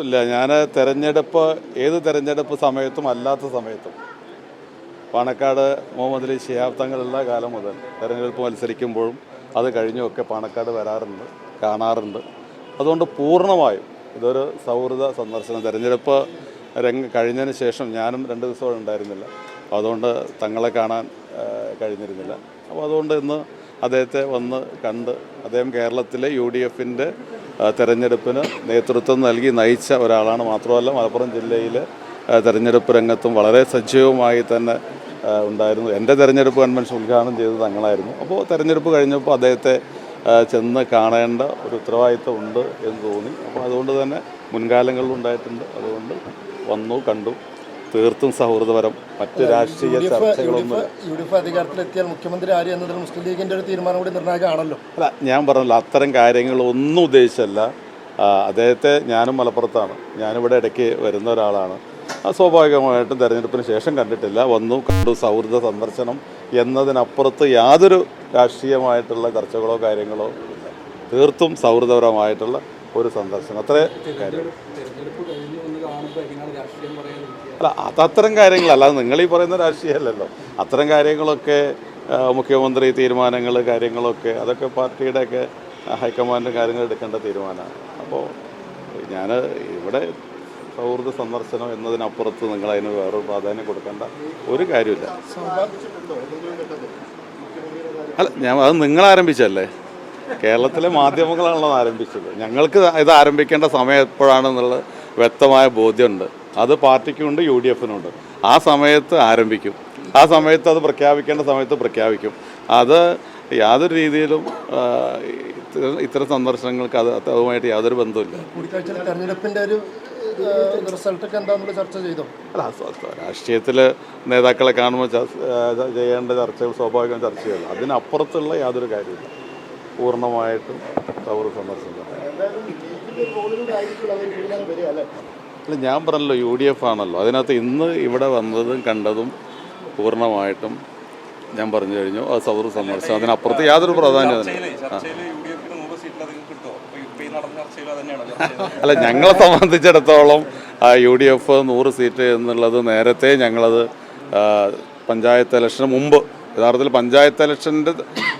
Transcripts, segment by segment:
ഇല്ല, ഞാൻ ഏത് തെരഞ്ഞെടുപ്പ് സമയത്തും അല്ലാത്ത സമയത്തും പാണക്കാട് മുഹമ്മദ് അലി ശിഹാബ് തങ്ങളുള്ള കാലം മുതൽ തെരഞ്ഞെടുപ്പ് മത്സരിക്കുമ്പോഴും അത് കഴിഞ്ഞുമൊക്കെ പാണക്കാട് വരാറുണ്ട്, കാണാറുണ്ട്. അതുകൊണ്ട് പൂർണ്ണമായും ഇതൊരു സൗഹൃദ സന്ദർശനം. തെരഞ്ഞെടുപ്പ് കഴിഞ്ഞതിന് ശേഷം ഞാനും 2 ദിവസം ഉണ്ടായിരുന്നില്ല, അതുകൊണ്ട് തങ്ങളെ കാണാൻ കഴിഞ്ഞിരുന്നില്ല. അപ്പോൾ അതുകൊണ്ട് ഇന്ന് അദ്ദേഹത്തെ വന്ന് കണ്ട്, അദ്ദേഹം കേരളത്തിലെ UDFൻ്റെ തെരഞ്ഞെടുപ്പിന് നേതൃത്വം നൽകി നയിച്ച ഒരാളാണ്. മാത്രമല്ല മലപ്പുറം ജില്ലയിലെ തെരഞ്ഞെടുപ്പ് രംഗത്തും വളരെ സജീവമായി തന്നെ ഉണ്ടായിരുന്നു. എൻ്റെ തെരഞ്ഞെടുപ്പ് കൺവെൻഷൻ ഉദ്ഘാടനം ചെയ്തത് തങ്ങളായിരുന്നു. അപ്പോൾ തെരഞ്ഞെടുപ്പ് കഴിഞ്ഞപ്പോൾ അദ്ദേഹത്തെ ചെന്ന് കാണേണ്ട ഒരു ഉത്തരവാദിത്വം ഉണ്ട് എന്ന് തോന്നി. അപ്പോൾ അതുകൊണ്ട് തന്നെ മുൻകാലങ്ങളിൽ ഉണ്ടായിട്ടുണ്ട്. അതുകൊണ്ട് വന്നു, കണ്ടു. തീർത്തും സൗഹൃദപരം, മറ്റ് രാഷ്ട്രീയ ചർച്ചകളൊന്നും. UDF അധികാരത്തിലെത്തിയാൽ മുഖ്യമന്ത്രി ആര് എന്നതിൽ മുസ്ലിം ലീഗിൻ്റെ ഒരു തീരുമാനം കൂടി നിർണായകമാണല്ലോ. അല്ല, ഞാൻ പറഞ്ഞല്ലോ, അത്തരം കാര്യങ്ങളൊന്നും ഉദ്ദേശിച്ചല്ല. അദ്ദേഹത്തെ ഞാനും മലപ്പുറത്താണ്, ഞാനിവിടെ ഇടയ്ക്ക് വരുന്ന ഒരാളാണ്. സ്വാഭാവികമായിട്ടും തെരഞ്ഞെടുപ്പിന് ശേഷം കണ്ടിട്ടില്ല, വന്നു, കണ്ടു. സൗഹൃദ സന്ദർശനം എന്നതിനപ്പുറത്ത് യാതൊരു രാഷ്ട്രീയമായിട്ടുള്ള ചർച്ചകളോ കാര്യങ്ങളോ ഇല്ല. തീർത്തും സൗഹൃദപരമായിട്ടുള്ള ഒരു സന്ദർശനം, അത്രേ കാര്യം. അല്ല, അത്തരം കാര്യങ്ങളല്ല, അത് നിങ്ങൾ ഈ പറയുന്ന രാഷ്ട്രീയമല്ലല്ലോ. അത്തരം കാര്യങ്ങളൊക്കെ മുഖ്യമന്ത്രി തീരുമാനങ്ങൾ കാര്യങ്ങളൊക്കെ അതൊക്കെ പാർട്ടിയുടെയൊക്കെ ഹൈക്കമാൻഡ് കാര്യങ്ങൾ എടുക്കേണ്ട തീരുമാനമാണ്. അപ്പോൾ ഞാൻ ഇവിടെ സൗഹൃദ സന്ദർശനം എന്നതിനപ്പുറത്ത് നിങ്ങളതിന് വേറൊരു പ്രാധാന്യം കൊടുക്കേണ്ട ഒരു കാര്യമില്ല. അല്ല, അത് നിങ്ങൾ ആരംഭിച്ചല്ലേ, കേരളത്തിലെ മാധ്യമങ്ങളാണല്ലോ ആരംഭിച്ചത്. ഞങ്ങൾക്ക് ഇത് ആരംഭിക്കേണ്ട സമയം എപ്പോഴാണെന്നുള്ളത് വ്യക്തമായ ബോധ്യമുണ്ട്. അത് പാർട്ടിക്കുമുണ്ട്, UDFനുണ്ട്. ആ സമയത്ത് ആരംഭിക്കും, ആ സമയത്ത് അത് പ്രഖ്യാപിക്കേണ്ട സമയത്ത് പ്രഖ്യാപിക്കും. അത് യാതൊരു രീതിയിലും ഇത്തരം സന്ദർശനങ്ങൾക്ക് അതുമായിട്ട് യാതൊരു ബന്ധമില്ല. തെരഞ്ഞെടുപ്പിൻ്റെ ഒരു റിസൾട്ടൊക്കെ എന്താണെന്നുള്ള ചർച്ച ചെയ്തോ? അല്ല, രാഷ്ട്രീയത്തിൽ നേതാക്കളെ കാണുമ്പോൾ ചെയ്യേണ്ട ചർച്ചകൾ സ്വാഭാവികം ചർച്ച ചെയ്യണം. അതിനപ്പുറത്തുള്ള യാതൊരു കാര്യമില്ല. പൂർണ്ണമായിട്ടും സൗഹൃദ സന്ദർശനം. അല്ല, ഞാൻ പറഞ്ഞല്ലോ, UDF ആണല്ലോ. അതിനകത്ത് ഇന്ന് ഇവിടെ വന്നതും കണ്ടതും പൂർണ്ണമായിട്ടും ഞാൻ പറഞ്ഞു കഴിഞ്ഞു, അത് സൗഹൃദ സന്ദർശനം. അതിനപ്പുറത്ത് യാതൊരു പ്രാധാന്യം അല്ല, ഞങ്ങളെ സംബന്ധിച്ചിടത്തോളം UDF 100 സീറ്റ് എന്നുള്ളത് നേരത്തെ ഞങ്ങളത് പഞ്ചായത്ത് ഇലക്ഷന് മുമ്പ്, യഥാർത്ഥത്തിൽ പഞ്ചായത്ത് ഇലക്ഷൻ്റെ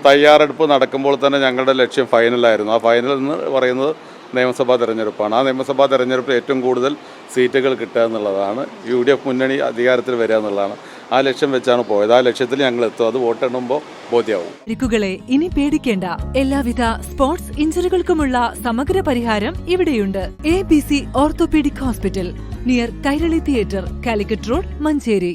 തയ്യാറെടുപ്പ് നടക്കുമ്പോൾ തന്നെ ഞങ്ങളുടെ ലക്ഷ്യം ഫൈനലായിരുന്നു. ആ ഫൈനൽ എന്ന് പറയുന്നത് നിയമസഭാ തെരഞ്ഞെടുപ്പാണ്. ആ നിയമസഭാ തെരഞ്ഞെടുപ്പിൽ ഏറ്റവും കൂടുതൽ സീറ്റുകൾ കിട്ടുക എന്നുള്ളതാണ്, UDF മുന്നണി അധികാരത്തിൽ വരിക എന്നുള്ളതാണ്. ആ ലക്ഷ്യം വെച്ചാണ് പോയത്. ആ ലക്ഷ്യത്തിൽ ഞങ്ങൾ എത്തും. അത് വോട്ടെണ്ണുമ്പോൾ ബോധ്യമാവും. പരിക്കുകളെ ഇനി പേടിക്കേണ്ട. എല്ലാവിധ സ്പോർട്സ് ഇഞ്ചുറികൾക്കുമുള്ള സമഗ്ര പരിഹാരം ഇവിടെയുണ്ട്. ABC orthopaedic hospital, near Kairali theatre, Calicut road, Manjeri.